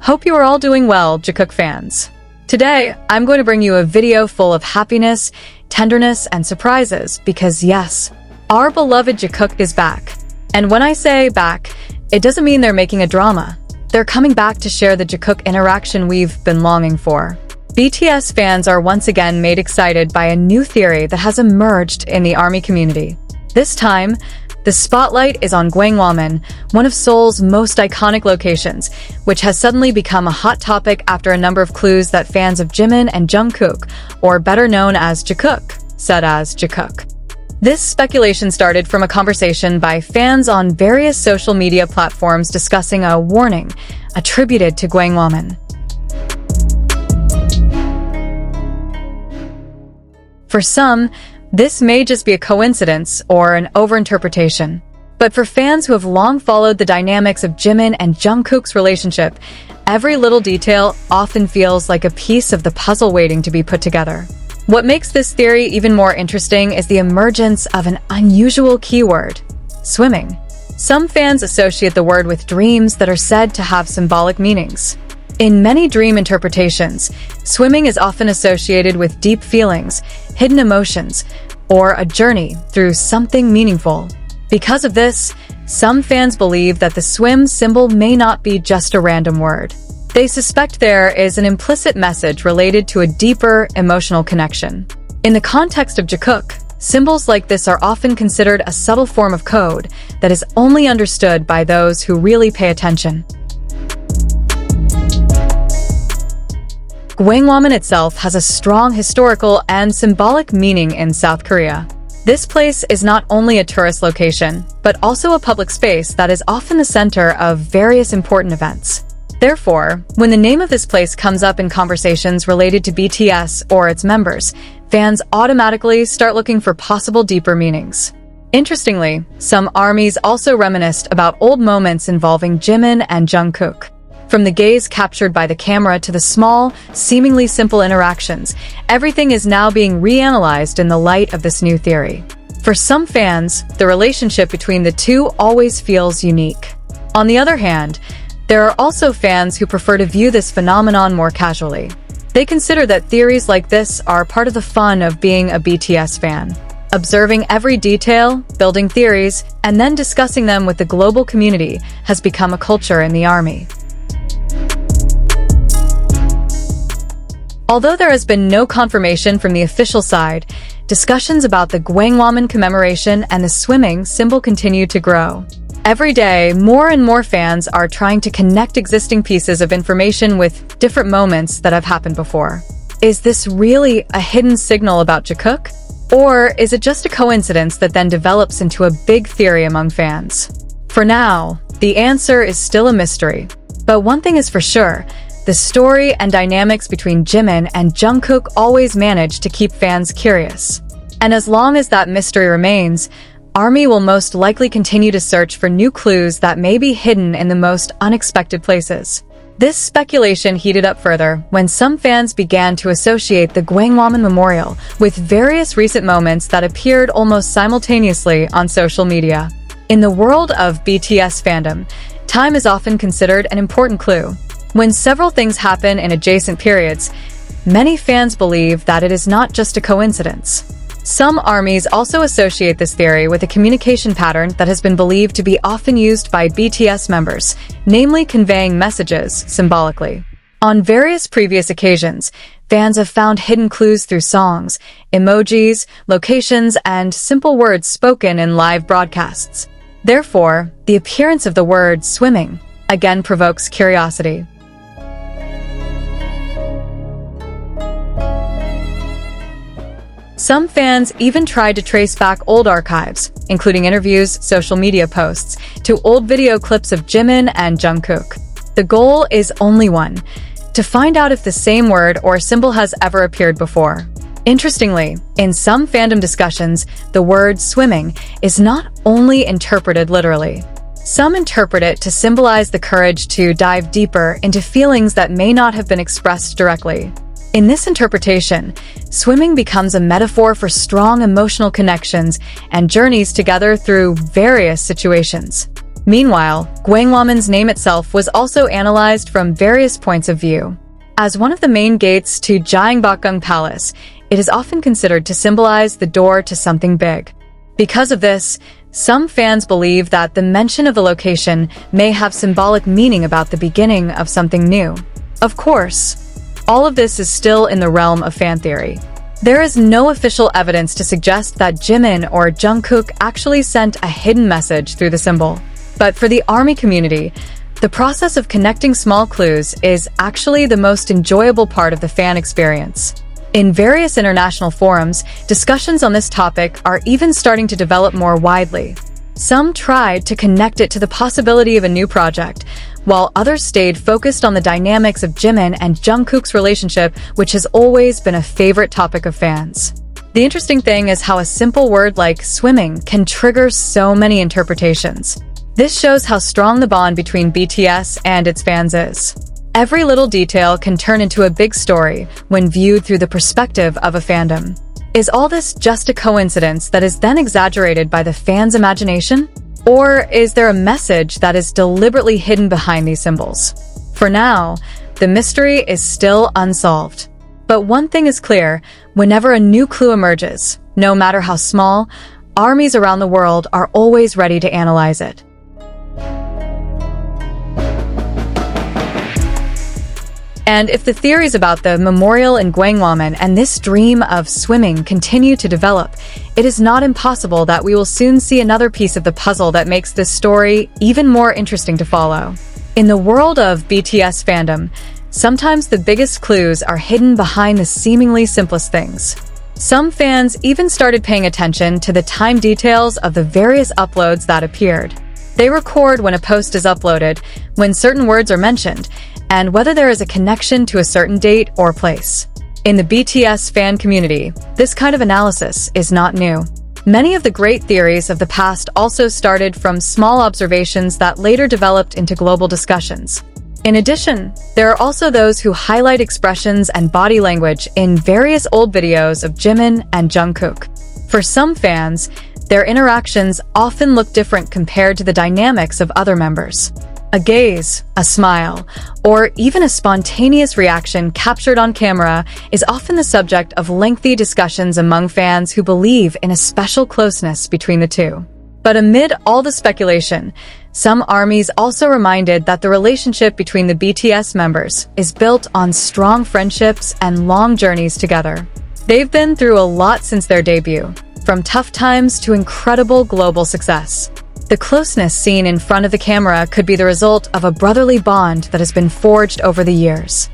Hope you are all doing well, Jakook fans. Today, I'm going to bring you a video full of happiness, tenderness, and surprises because yes, our beloved Jakook is back. And when I say back, it doesn't mean they're making a drama. They're coming back to share the Jakook interaction we've been longing for. BTS fans are once again made excited by a new theory that has emerged in the ARMY community. This time, the spotlight is on Gwanghwamun, one of Seoul's most iconic locations, which has suddenly become a hot topic after a number of clues that fans of Jimin and Jungkook, or better known as Jikook, said as Jikook. This speculation started from a conversation by fans on various social media platforms discussing a warning attributed to Gwanghwamun. For some, this may just be a coincidence or an overinterpretation. But for fans who have long followed the dynamics of Jimin and Jungkook's relationship, every little detail often feels like a piece of the puzzle waiting to be put together. What makes this theory even more interesting is the emergence of an unusual keyword: swimming. Some fans associate the word with dreams that are said to have symbolic meanings. In many dream interpretations, swimming is often associated with deep feelings, hidden emotions, or a journey through something meaningful. Because of this, some fans believe that the swim symbol may not be just a random word. They suspect there is an implicit message related to a deeper emotional connection. In the context of Jakook, symbols like this are often considered a subtle form of code that is only understood by those who really pay attention. Gwanghwamun itself has a strong historical and symbolic meaning in South Korea. This place is not only a tourist location, but also a public space that is often the center of various important events. Therefore, when the name of this place comes up in conversations related to BTS or its members, fans automatically start looking for possible deeper meanings. Interestingly, some ARMYs also reminisced about old moments involving Jimin and Jungkook. From the gaze captured by the camera to the small, seemingly simple interactions, everything is now being reanalyzed in the light of this new theory. For some fans, the relationship between the two always feels unique. On the other hand, there are also fans who prefer to view this phenomenon more casually. They consider that theories like this are part of the fun of being a BTS fan. Observing every detail, building theories, and then discussing them with the global community has become a culture in the ARMY. Although there has been no confirmation from the official side, discussions about the Gwanghwamun commemoration and the swimming symbol continue to grow. Every day, more and more fans are trying to connect existing pieces of information with different moments that have happened before. Is this really a hidden signal about Jakook? Or is it just a coincidence that then develops into a big theory among fans? For now, the answer is still a mystery. But one thing is for sure, the story and dynamics between Jimin and Jungkook always manage to keep fans curious. And as long as that mystery remains, ARMY will most likely continue to search for new clues that may be hidden in the most unexpected places. This speculation heated up further when some fans began to associate the Gwanghwamun Memorial with various recent moments that appeared almost simultaneously on social media. In the world of BTS fandom, time is often considered an important clue. When several things happen in adjacent periods, many fans believe that it is not just a coincidence. Some ARMYs also associate this theory with a communication pattern that has been believed to be often used by BTS members, namely conveying messages symbolically. On various previous occasions, fans have found hidden clues through songs, emojis, locations, and simple words spoken in live broadcasts. Therefore, the appearance of the word swimming again provokes curiosity. Some fans even tried to trace back old archives, including interviews, social media posts, to old video clips of Jimin and Jungkook. The goal is only one: to find out if the same word or symbol has ever appeared before. Interestingly, in some fandom discussions, the word swimming is not only interpreted literally. Some interpret it to symbolize the courage to dive deeper into feelings that may not have been expressed directly. In this interpretation, swimming becomes a metaphor for strong emotional connections and journeys together through various situations. Meanwhile, Gwanghwamun's name itself was also analyzed from various points of view. As one of the main gates to Gyeongbokgung Palace, it is often considered to symbolize the door to something big. Because of this, some fans believe that the mention of the location may have symbolic meaning about the beginning of something new. Of course, all of this is still in the realm of fan theory. There is no official evidence to suggest that Jimin or Jungkook actually sent a hidden message through the symbol. But for the ARMY community, the process of connecting small clues is actually the most enjoyable part of the fan experience. In various international forums, discussions on this topic are even starting to develop more widely. Some tried to connect it to the possibility of a new project, while others stayed focused on the dynamics of Jimin and Jungkook's relationship, which has always been a favorite topic of fans. The interesting thing is how a simple word like swimming can trigger so many interpretations. This shows how strong the bond between BTS and its fans is. Every little detail can turn into a big story when viewed through the perspective of a fandom. Is all this just a coincidence that is then exaggerated by the fans' imagination? Or is there a message that is deliberately hidden behind these symbols? For now, the mystery is still unsolved. But one thing is clear, whenever a new clue emerges, no matter how small, armies around the world are always ready to analyze it. And if the theories about the memorial in Gwanghwamun and this dream of swimming continue to develop, it is not impossible that we will soon see another piece of the puzzle that makes this story even more interesting to follow. In the world of BTS fandom, sometimes the biggest clues are hidden behind the seemingly simplest things. Some fans even started paying attention to the time details of the various uploads that appeared. They record when a post is uploaded, when certain words are mentioned, and whether there is a connection to a certain date or place. In the BTS fan community, this kind of analysis is not new. Many of the great theories of the past also started from small observations that later developed into global discussions. In addition, there are also those who highlight expressions and body language in various old videos of Jimin and Jungkook. For some fans, their interactions often look different compared to the dynamics of other members. A gaze, a smile, or even a spontaneous reaction captured on camera is often the subject of lengthy discussions among fans who believe in a special closeness between the two. But amid all the speculation, some armies also reminded that the relationship between the BTS members is built on strong friendships and long journeys together. They've been through a lot since their debut, from tough times to incredible global success. The closeness seen in front of the camera could be the result of a brotherly bond that has been forged over the years.